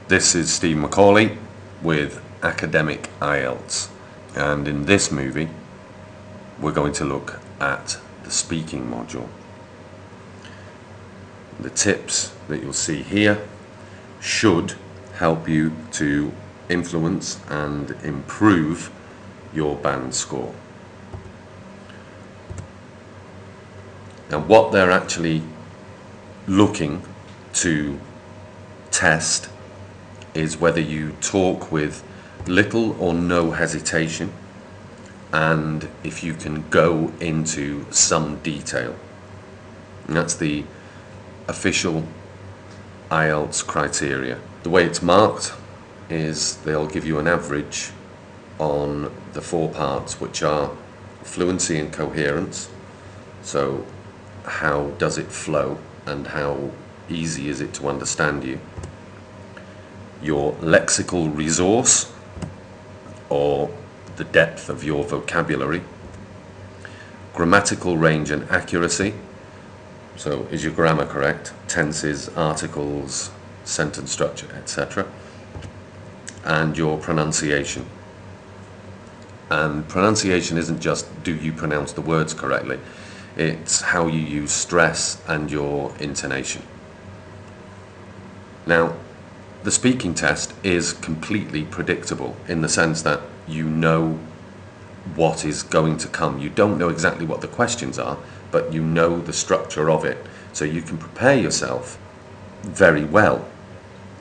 This is Steve Macaulay with Academic IELTS, and in this movie we're going to look at the speaking module. The tips that you'll see here should help you to influence and improve your band score. Now, what they're actually looking to test is whether you talk with little or no hesitation, and if you can go into some detail. And that's the official IELTS criteria. The way it's marked is they'll give you an average on the 4 parts, which are fluency and coherence. So how does it flow and how easy is it to understand you? Your lexical resource, or the depth of your vocabulary. Grammatical range and accuracy. So is your grammar correct? Tenses, articles, sentence structure, etc. And your pronunciation. And pronunciation isn't just do you pronounce the words correctly, it's how you use stress and your intonation. Now, the speaking test is completely predictable in the sense that you know what is going to come. You don't know exactly what the questions are, but you know the structure of it. So you can prepare yourself very well,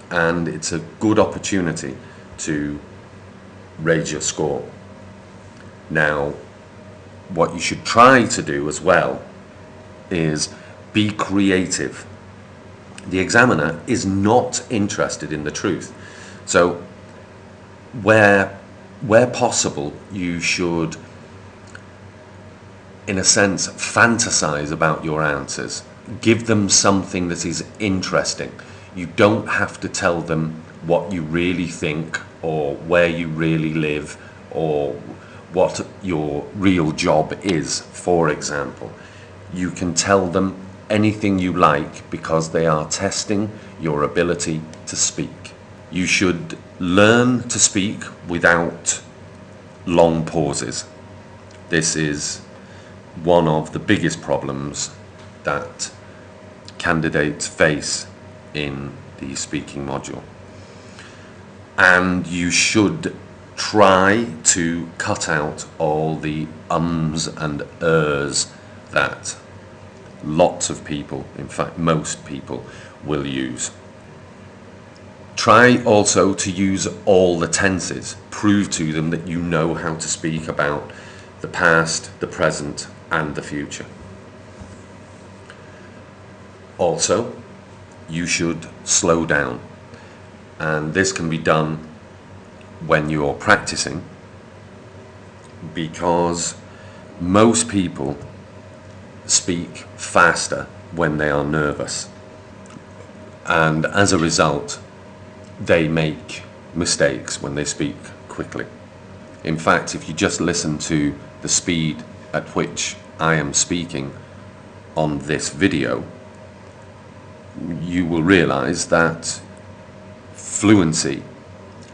and it's a good opportunity to raise your score. Now, what you should try to do as well is be creative. The examiner is not interested in the truth. So where possible, you should, in a sense, fantasize about your answers. Give them something that is interesting. You don't have to tell them what you really think or where you really live or what your real job is, for example. You can tell them anything you like because they are testing your ability to speak. You should learn to speak without long pauses. This is one of the biggest problems that candidates face in the speaking module. And you should try to cut out all the ums and ers that lots of people, in fact most people, will use. Try also to use all the tenses. Prove to them that you know how to speak about the past, the present, and the future. Also, you should slow down, and this can be done when you're practicing, because most people speak faster when they are nervous, and as a result they make mistakes when they speak quickly. In fact, if you just listen to the speed at which I am speaking on this video, you will realize that fluency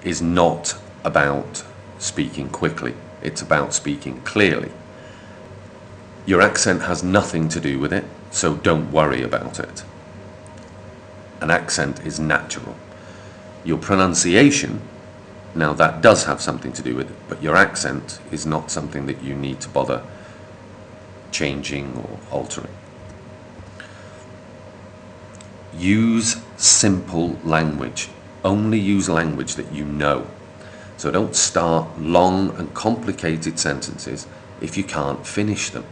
is not about speaking quickly, it's about speaking clearly. Your accent has nothing to do with it, so don't worry about it. An accent is natural. Your pronunciation, now that does have something to do with it, but your accent is not something that you need to bother changing or altering. Use simple language. Only use language that you know. So don't start long and complicated sentences if you can't finish them.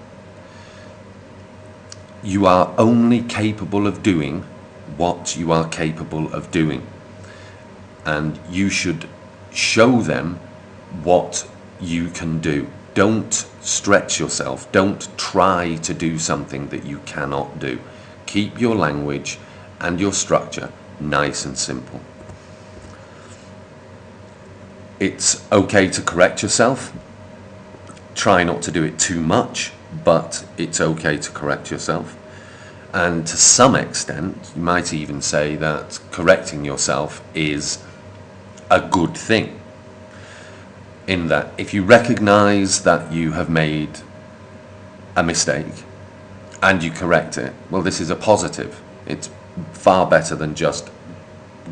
You are only capable of doing what you are capable of doing, and you should show them what you can do. Don't stretch yourself. Don't try to do something that you cannot do. Keep your language and your structure nice and simple. It's okay to correct yourself. Try not to do it too much, but it's okay to correct yourself. And to some extent, you might even say that correcting yourself is a good thing, in that if you recognize that you have made a mistake and you correct it, well, this is a positive. It's far better than just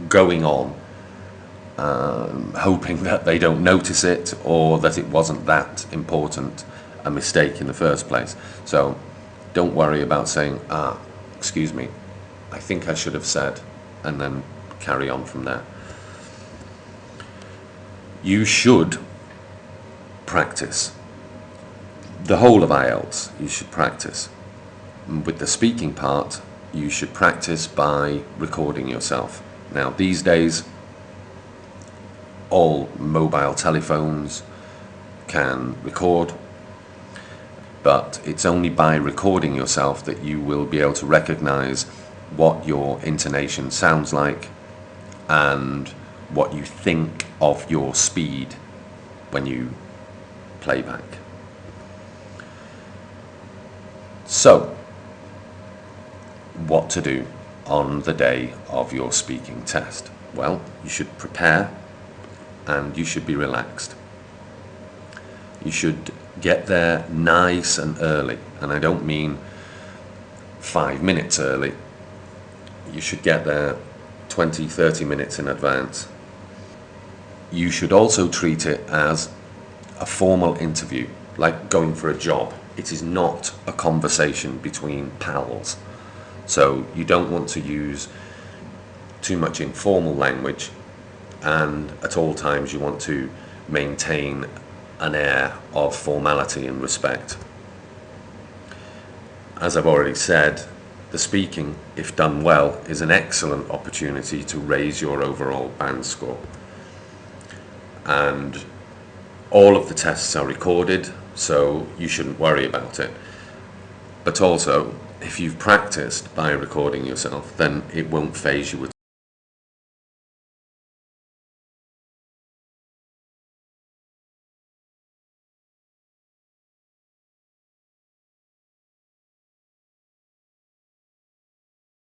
going on hoping that they don't notice it, or that it wasn't that important a mistake in the first place. So don't worry about saying, excuse me, I think I should have said, and then carry on from there. You should practice. The whole of IELTS you should practice. With the speaking part, you should practice by recording yourself. Now, these days, all mobile telephones can record, but it's only by recording yourself that you will be able to recognize what your intonation sounds like and what you think of your speed when you play back. So, what to do on the day of your speaking test? Well, you should prepare and you should be relaxed. You should get there nice and early, and I don't mean 5 minutes early. You should get there 20-30 minutes in advance. You should also treat it as a formal interview, like going for a job. It is not a conversation between pals. So you don't want to use too much informal language, and at all times you want to maintain an air of formality and respect. As I've already said, the speaking, if done well, is an excellent opportunity to raise your overall band score. And all of the tests are recorded, so you shouldn't worry about it. But also, if you've practiced by recording yourself, then it won't faze you at